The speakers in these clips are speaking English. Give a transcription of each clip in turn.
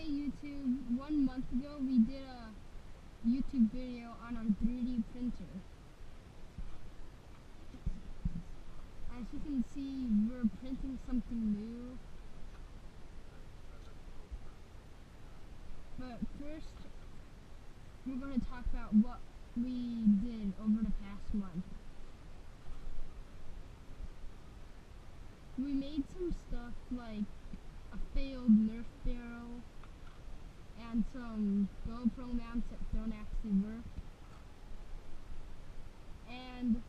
Hey YouTube, 1 month ago we did a YouTube video on our 3D printer. As you can see, we're printing something new. But first, we're going to talk about what we did over the past month. We made some stuff like a failed Nerf barrel and some GoPro mounts that don't actually work. And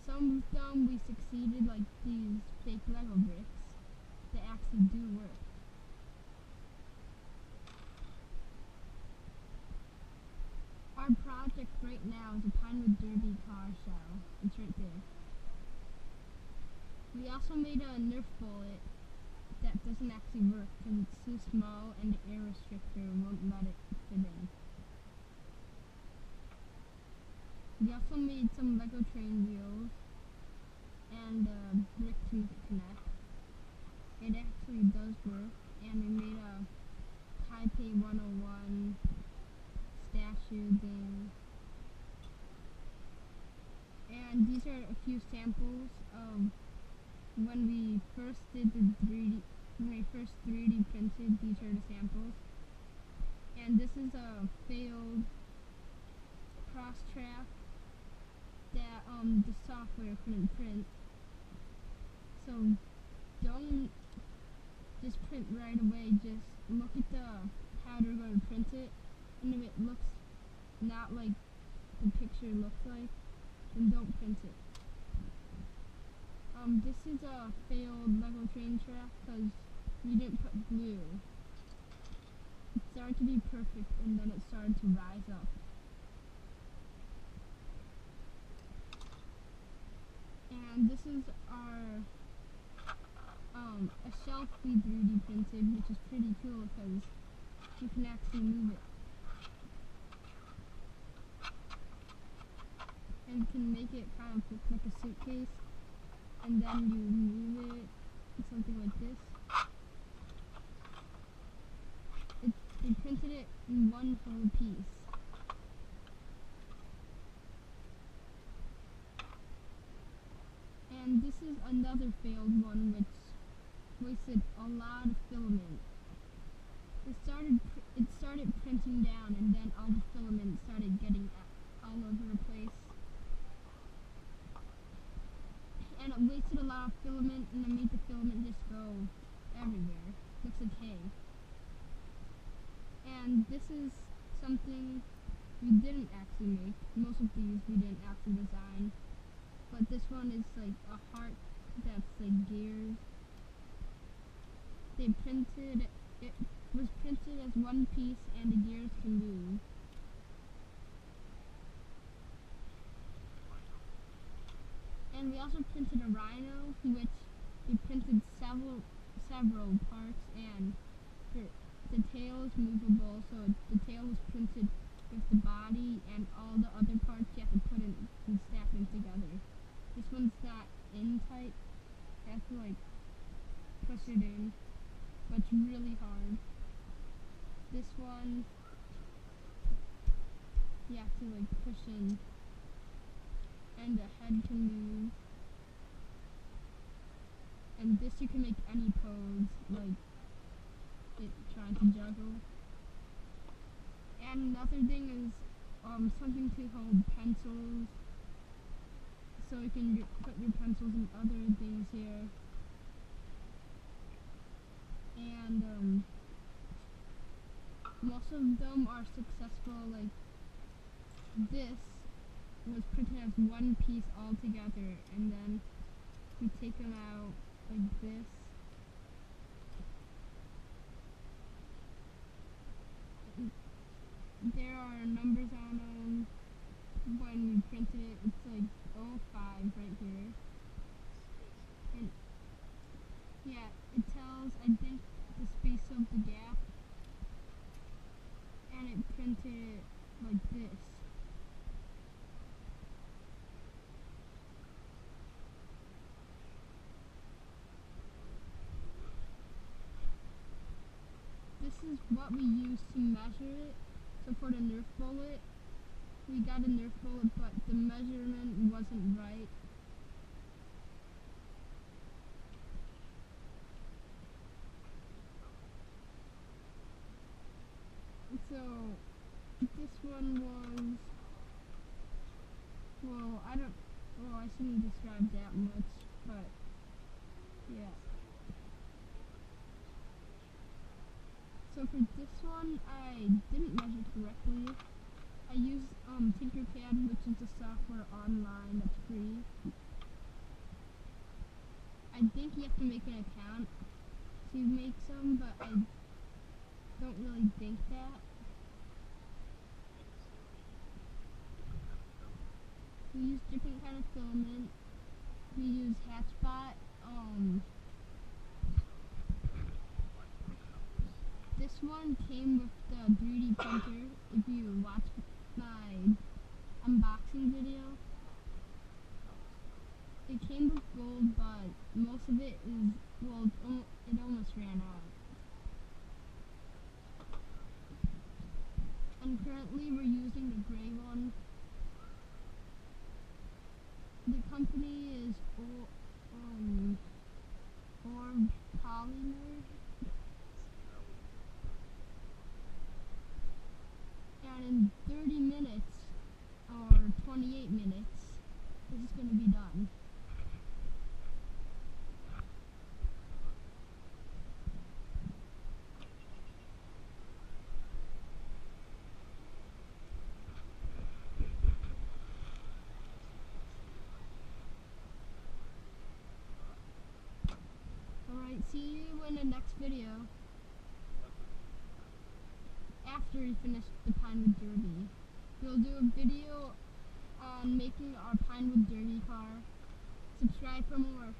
some of them we succeeded, like these fake Lego bricks that actually do work. Our project right now is a Pinewood Derby car shell. It's right there. We also made a Nerf bullet that doesn't actually work because it's too small and the air restrictor won't let it fit in. We also made some Lego train wheels and a brick to connect. It actually does work, and we made a Taipei 101 statue thing. And these are a few samples of when we first did the 3D, when we first 3D printed. These are the samples. And this is a failed cross track that the software couldn't print. So don't just print right away, just look at how they're going to print it, and if it looks not like the picture looks like, then don't print it. This is a failed Lego train track because we didn't put glue. It started to be perfect and then it started to rise up. And this is our a shelf we 3D printed, which is pretty cool because you can actually move it. And you can make it kind of look like a suitcase, and then you move it, something like this. They printed it in one whole piece. And this is another failed one which wasted a lot of filament. It started printing down, and then all the filament started getting all over the place. And it wasted a lot of filament, and it made the filament just go everywhere. Looks like hay. And this is something we didn't actually make. Most of these we didn't actually design. But this one is like a heart that's like gears. It was printed as one piece, and the gears can move. And we also printed a rhino, which we printed several parts, and the tail is movable, so the tail was printed with the body, and all the other parts you have to put in and stack them together. This one's not in tight, you have to like push it in, but it's really hard. This one, you have to like push in, and the head can move. And this you can make any pose, like it trying to juggle. And another thing is something to hold pencils, so you can put your pencils and other things here. And most of them are successful. Like this was printed as one piece all together, and then we take them out like this. There are numbers on them. When we printed it, it's like 05 right here. And yeah, it tells, I think, the space of the gap. And it printed it like this. This is what we use to measure it. So for the Nerf bullet, we got a Nerf bullet, but the measurement wasn't right. So this one was, well, I shouldn't describe that much, but yeah. So for this one, I didn't measure correctly. I used Tinkercad, which is a software online that's free. I think you have to make an account to make some, but I don't really think that. We use different kind of filament. We use Hatchbot. This one came with the 3D printer. If you watch my unboxing video, it came with gold, but most of it is, well, it almost ran out. And currently we're using the gray one. The company is Orb Polymer. And in 30 minutes, or 28 minutes, this is going to be done. Alright, see you in the next video. After we finish the Pinewood Derby. We'll do a video on making our Pinewood Derby car. Subscribe for more.